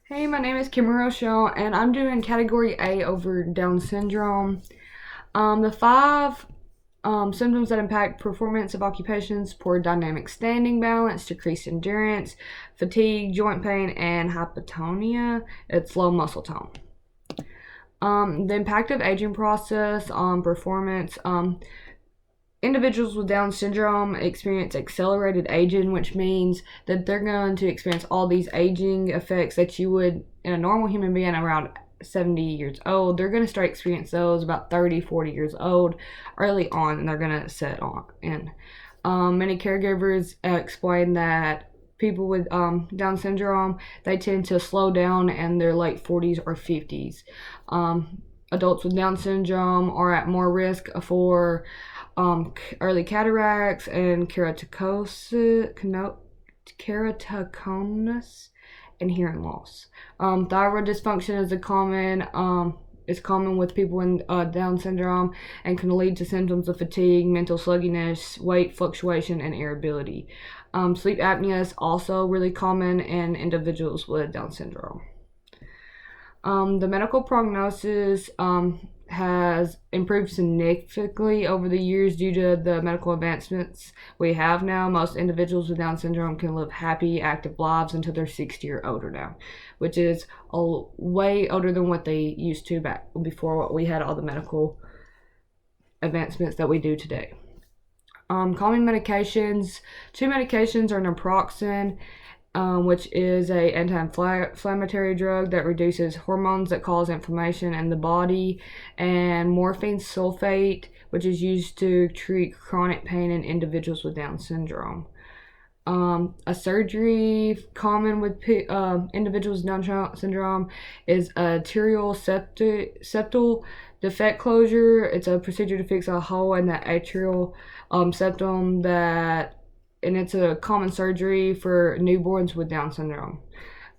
Hey, my name is Kimmy Rochelle, and I'm doing Category A over Down syndrome. The five symptoms that impact performance of occupations: poor dynamic standing balance, decreased endurance, fatigue, joint pain, and hypotonia. It's low muscle tone. The impact of aging process on performance. Individuals with Down syndrome experience accelerated aging, which means that they're going to experience all these aging effects that you would in a normal human being around 70 years old. They're going to start experiencing those about 30, 40 years old early on, and they're going to set on in. Many caregivers explain that people with Down syndrome, they tend to slow down in their late 40s or 50s. Adults with Down syndrome are at more risk for early cataracts and keratoconus and hearing loss. Thyroid dysfunction is common with people in Down syndrome and can lead to symptoms of fatigue, mental sluggishness, weight fluctuation, and irritability. Sleep apnea is also really common in individuals with Down syndrome. The medical prognosis has improved significantly over the years due to the medical advancements we have now. Most individuals with Down syndrome can live happy, active lives until they're 60 or older now, which is way older than what they used to back before we had all the medical advancements that we do today. Common medications. Two medications are naproxen, which is a anti-inflammatory drug that reduces hormones that cause inflammation in the body, and morphine sulfate, which is used to treat chronic pain in individuals with Down syndrome. A surgery common with individuals with Down syndrome is arterial septal defect closure. It's a procedure to fix a hole in the atrial septum and it's a common surgery for newborns with Down syndrome.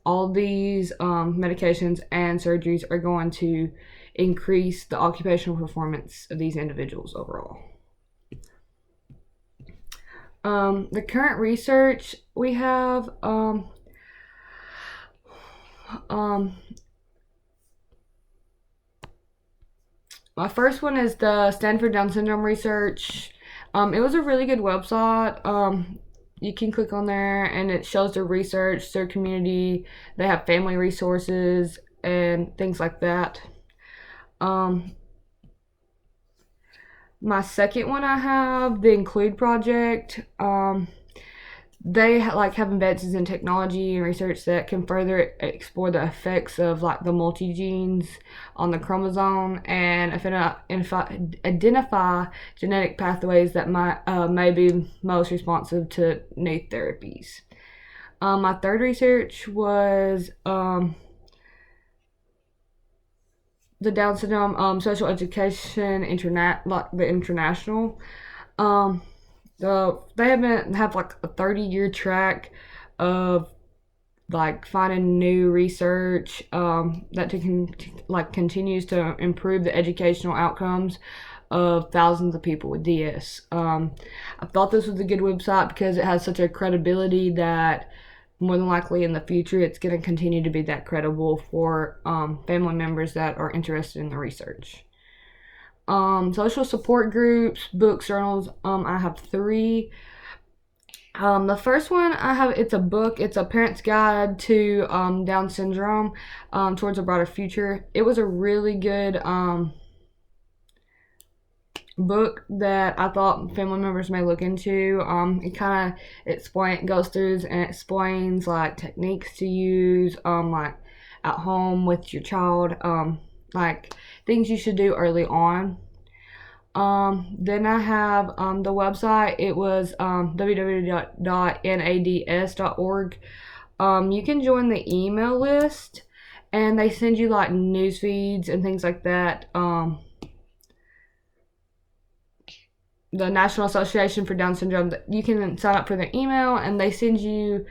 All these medications and surgeries are going to increase the occupational performance of these individuals overall. The current research we have, my first one is the Stanford Down Syndrome Research. It was a really good website. You can click on there and it shows their research, their community. They have family resources and things like that. My second one I have, the Include Project. They have advances in technology and research that can further explore the effects of the multi-genes on the chromosome and identify genetic pathways that may be most responsive to new therapies. My third research was the Down syndrome social education the international. So they have a 30-year track of finding new research continues to improve the educational outcomes of thousands of people with DS. I thought this was a good website because it has such a credibility that more than likely in the future it's going to continue to be that credible for family members that are interested in the research. Social support groups, books, journals. I have three. The first one I have, it's a book. It's a parent's guide to Down syndrome towards a brighter future. It was a really good book that I thought family members may look into. It goes through and explains techniques to use at home with your child, things you should do early on. Then I have the website. It was www.nads.org. You can join the email list, and they send you news feeds and things like that. The National Association for Down Syndrome, you can sign up for their email, and they send you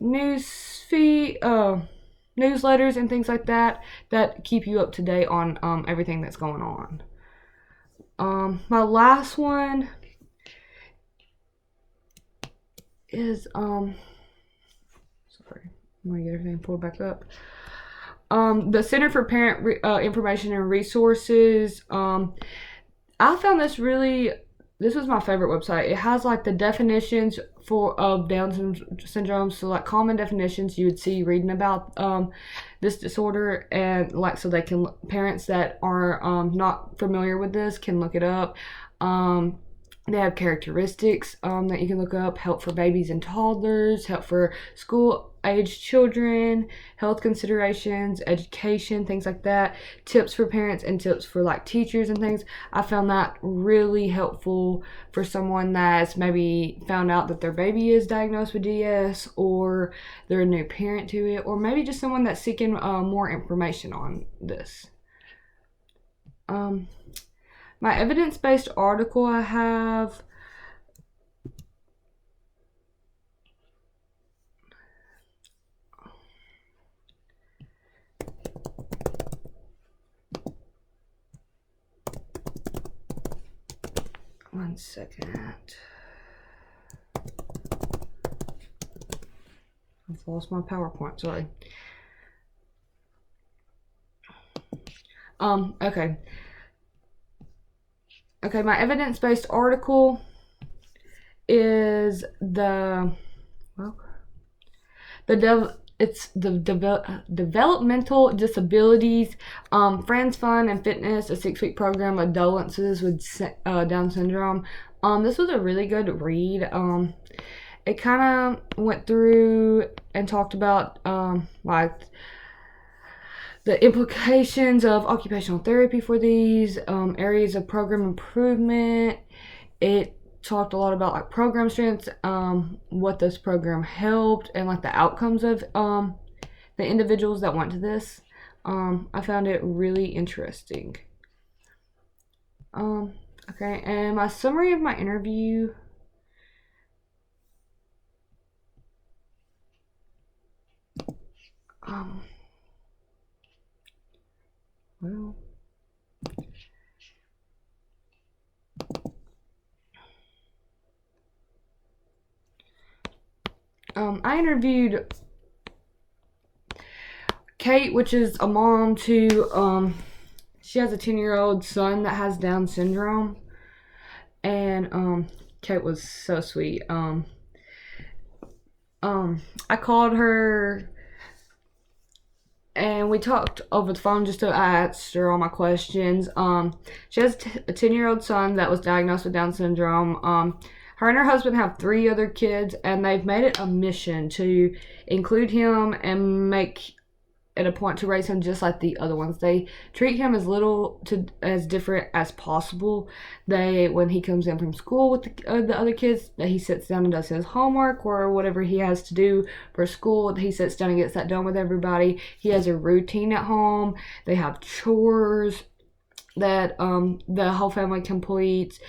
news feed, newsletters and things like that keep you up to date on everything that's going on. My last one is Sorry, I'm gonna get everything pulled back up. The Center for Parent Information and Resources. I found this really. This was my favorite website. It has like the definitions of Down syndrome, so like common definitions you would see reading about this disorder, and like so they can parents that are not familiar with this can look it up. They have characteristics that you can look up, help for babies and toddlers, help for school-aged children, health considerations, education, things like that, tips for parents and tips for like teachers and things. I found that really helpful for someone that's maybe found out that their baby is diagnosed with DS, or they're a new parent to it, or maybe just someone that's seeking more information on this. My evidence-based article I have. One second. I've lost my PowerPoint, sorry. Okay. Okay, my evidence-based article is it's the developmental disabilities, friends, fun, and fitness, a 6-week program of adolescents with Down syndrome. This was a really good read. It kind of went through and talked about like the implications of occupational therapy for these areas of program improvement. It talked a lot about like program strengths, what this program helped, and like the outcomes of the individuals that went to this. I found it really interesting. Okay, and my summary of my interview. Well, I interviewed Kate, which is a mom to, she has a 10-year-old son that has Down syndrome, and, Kate was so sweet. I called her and we talked over the phone just to ask her all my questions. She has a 10-year-old son that was diagnosed with Down syndrome. Her and her husband have 3 other kids, and they've made it a mission to include him and make it a point to raise him just like the other ones. They treat him as different as possible. When he comes in from school with the other kids, that he sits down and does his homework or whatever he has to do for school. He sits down and gets that done with everybody. He has a routine at home. They have chores that the whole family completes.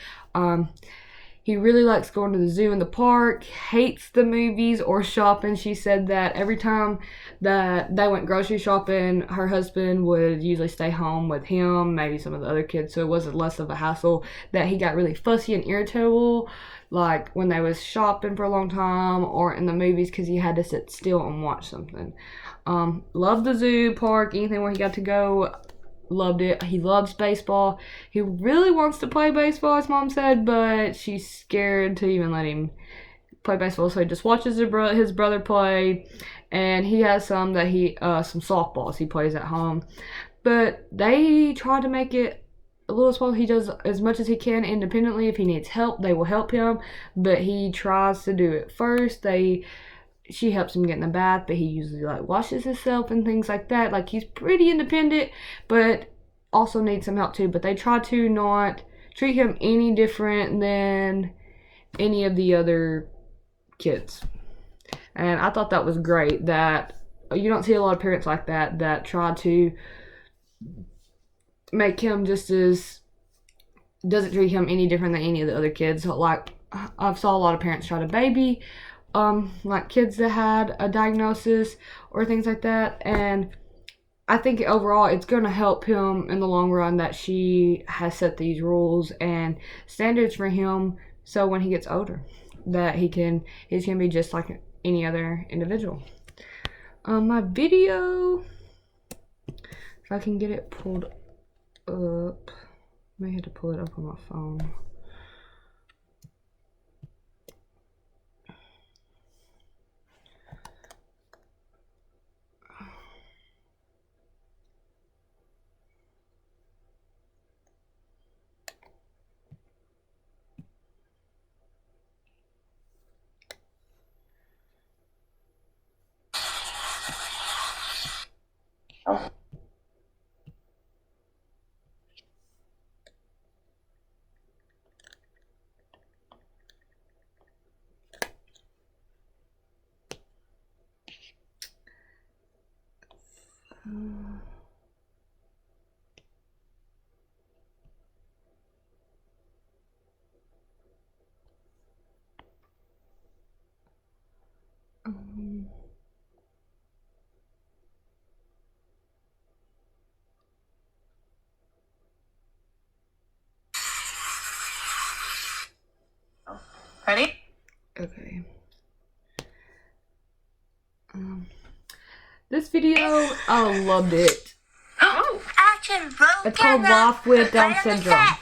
He really likes going to the zoo and the park, hates the movies or shopping. She said that every time that they went grocery shopping, her husband would usually stay home with him, maybe some of the other kids, so it wasn't less of a hassle, that he got really fussy and irritable, like when they was shopping for a long time or in the movies, because he had to sit still and watch something. Loved the zoo, park, anything where he got to go. Loved it. He loves baseball. He really wants to play baseball, his mom said, but she's scared to even let him play baseball, so he just watches his brother play, and he has some softballs he plays at home, but they try to make it a little small. He does as much as he can independently. If he needs help, they will help him, but he tries to do it first. She helps him get in the bath, but he usually like washes himself and things like that. Like, he's pretty independent, but also needs some help too. But they try to not treat him any different than any of the other kids. And I thought that was great, that you don't see a lot of parents like that try to make him doesn't treat him any different than any of the other kids. Like, I've saw a lot of parents try to baby like kids that had a diagnosis or things like that, and I think overall it's going to help him in the long run that she has set these rules and standards for him, so when he gets older that he's going to be just like any other individual. My video, if I can get it pulled up, I may have to pull it up on my phone. Oh. Ready? Okay. This video, I loved it. Oh, action, roll It's called camera. Life with Down Right on the Syndrome. set.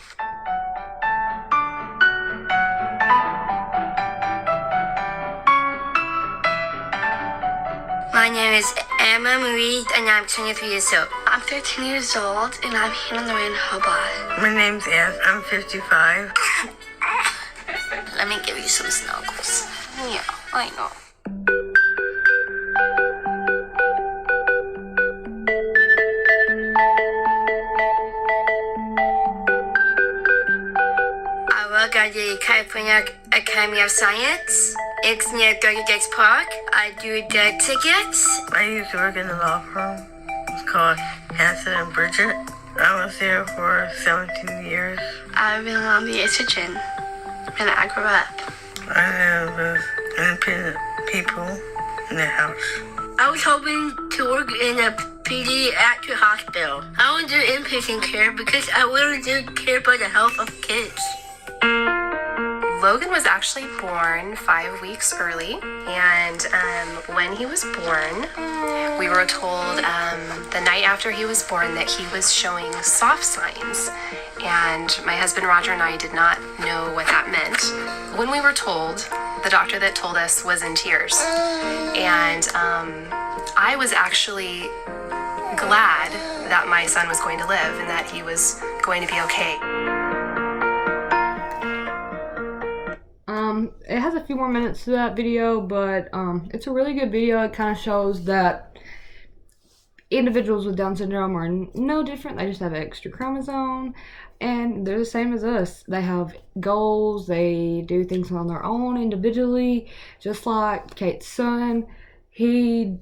My name is Emma Marie, and I'm 23 years old. I'm 13 years old, and I'm Hannah Lorraine Hobart. My name's Ann. I'm 55. Let me give you some snuggles. Yeah, I know. I work at the California Academy of Science. It's near Golden Gates Park. I do the tickets. I used to work in a law firm. It's called Hanson and Bridget. I was there for 17 years. I've been on the estrogen when I grew up. I live with independent people in the house. I was hoping to work in a pediatric hospital. I would do inpatient care because I really do care about the health of kids. Logan was actually born 5 weeks early, and when he was born, we were told the night after he was born that he was showing soft signs, and my husband Roger and I did not know what that meant. When we were told, the doctor that told us was in tears, and I was actually glad that my son was going to live and that he was going to be okay. It has a few more minutes to that video, but it's a really good video. It kind of shows that individuals with Down syndrome are no different. They just have an extra chromosome, and they're the same as us. They have goals. They do things on their own individually, just like Kate's son. He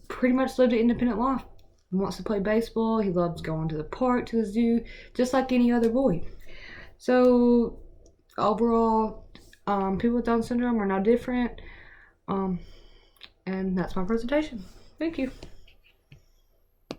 pretty much lived an independent life. He wants to play baseball. He loves going to the park, to the zoo, just like any other boy. So overall, people with Down syndrome are no different. And that's my presentation. Thank you.